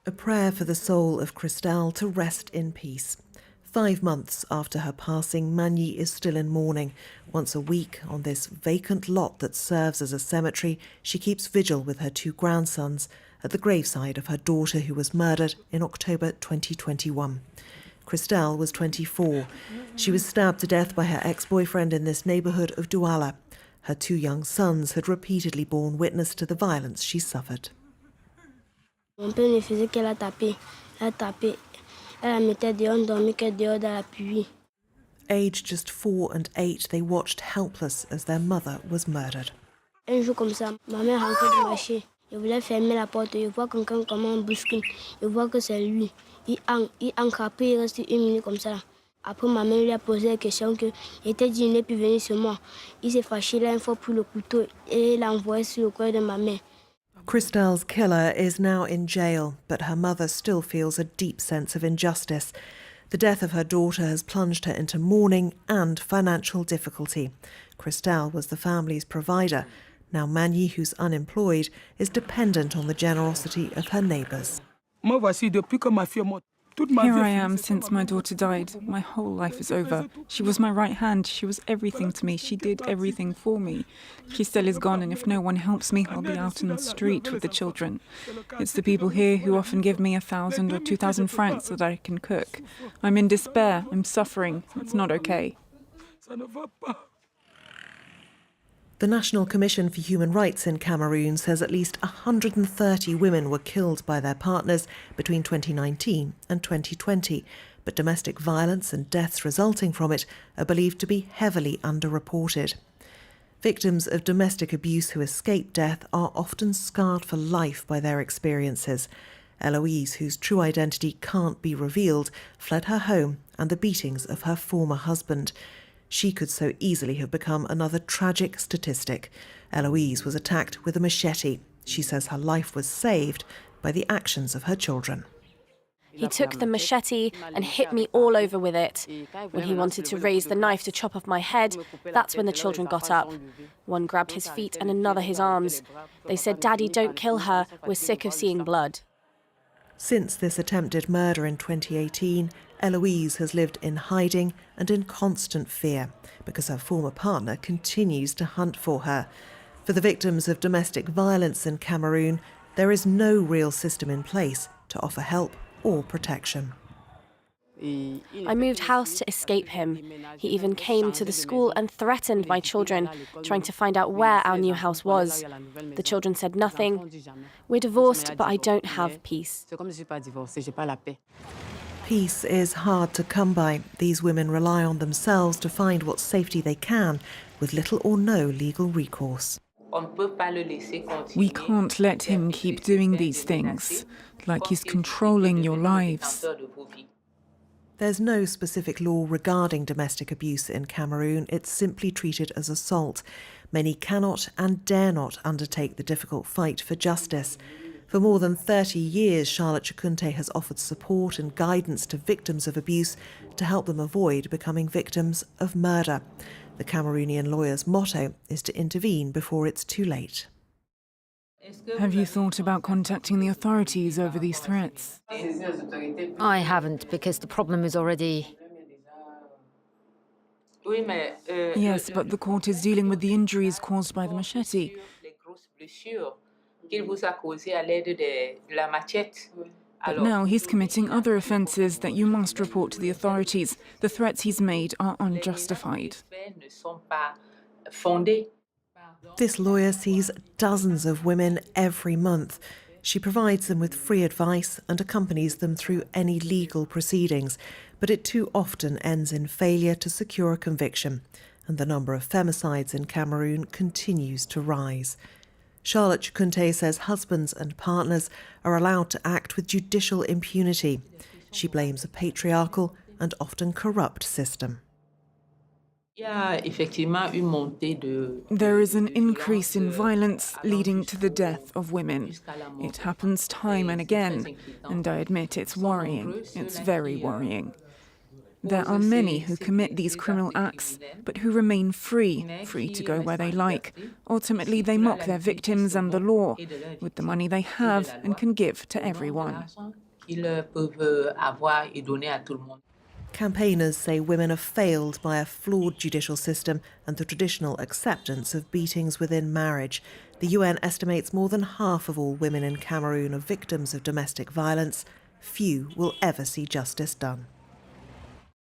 A prayer for the soul of Christelle to rest in peace. 5 months after her passing, Magny is still in mourning. Once a week, on this vacant lot that serves as a cemetery, she keeps vigil with her 2 grandsons at the graveside of her daughter who was murdered in October 2021. Christelle was 24. She was stabbed to death by her ex-boyfriend in this neighbourhood of Douala. Her 2 young sons had repeatedly borne witness to the violence she suffered. Mon père ne faisait qu'elle a tapé. Elle a tapé. Elle la mettait dehors, on dormait que dehors dans la pluie. Aged just 4 and 8, they watched helpless as their mother was murdered. Un jour comme ça, ma mère rentrait du marché. Je voulais fermer la porte. Je vois quelqu'un comment on bouscule. Je vois que c'est lui. Il entre après, il reste 1 minute comme ça. Après, ma mère lui a posé la question qu'il était dit qu'il n'est plus venu sur moi. Il s'est fâché là une fois pour le couteau et l'a envoyé sur le corps de ma mère. Christelle's killer is now in jail, but her mother still feels a deep sense of injustice. The death of her daughter has plunged her into mourning and financial difficulty. Christelle was the family's provider. Now Magny, who's unemployed, is dependent on the generosity of her neighbours. Here I am since my daughter died. My whole life is over. She was my right hand. She was everything to me. She did everything for me. Christelle is gone, and if no one helps me, I'll be out in the street with the children. It's the people here who often give me 1,000 or 2,000 francs so that I can cook. I'm in despair. I'm suffering. It's not okay. The National Commission for Human Rights in Cameroon says at least 130 women were killed by their partners between 2019 and 2020, but domestic violence and deaths resulting from it are believed to be heavily underreported. Victims of domestic abuse who escape death are often scarred for life by their experiences. Eloise, whose true identity can't be revealed, fled her home and the beatings of her former husband. She could so easily have become another tragic statistic. Eloise was attacked with a machete. She says her life was saved by the actions of her children. He took the machete and hit me all over with it. When he wanted to raise the knife to chop off my head, that's when the children got up. One grabbed his feet and another his arms. They said, "Daddy, don't kill her. We're sick of seeing blood." Since this attempted murder in 2018, Eloise has lived in hiding and in constant fear because her former partner continues to hunt for her. For the victims of domestic violence in Cameroon, there is no real system in place to offer help or protection. I moved house to escape him. He even came to the school and threatened my children, trying to find out where our new house was. The children said nothing. We're divorced, but I don't have peace. Peace is hard to come by. These women rely on themselves to find what safety they can, with little or no legal recourse. We can't let him keep doing these things, like he's controlling your lives. There's no specific law regarding domestic abuse in Cameroon. It's simply treated as assault. Many cannot and dare not undertake the difficult fight for justice. For more than 30 years, Charlotte Chikunte has offered support and guidance to victims of abuse to help them avoid becoming victims of murder. The Cameroonian lawyer's motto is to intervene before it's too late. Have you thought about contacting the authorities over these threats? I haven't, because the problem is already... Yes, but the court is dealing with the injuries caused by the machete. But now he's committing other offences that you must report to the authorities. The threats he's made are unjustified. This lawyer sees dozens of women every month. She provides them with free advice and accompanies them through any legal proceedings, but it too often ends in failure to secure a conviction, and the number of femicides in Cameroon continues to rise. Charlotte Chikunte says husbands and partners are allowed to act with judicial impunity. She blames a patriarchal and often corrupt system. There is an increase in violence leading to the death of women. It happens time and again, and I admit it's worrying. It's very worrying. There are many who commit these criminal acts, but who remain free to go where they like. Ultimately, they mock their victims and the law with the money they have and can give to everyone. Campaigners say women are failed by a flawed judicial system and the traditional acceptance of beatings within marriage. The UN estimates more than half of all women in Cameroon are victims of domestic violence. Few will ever see justice done.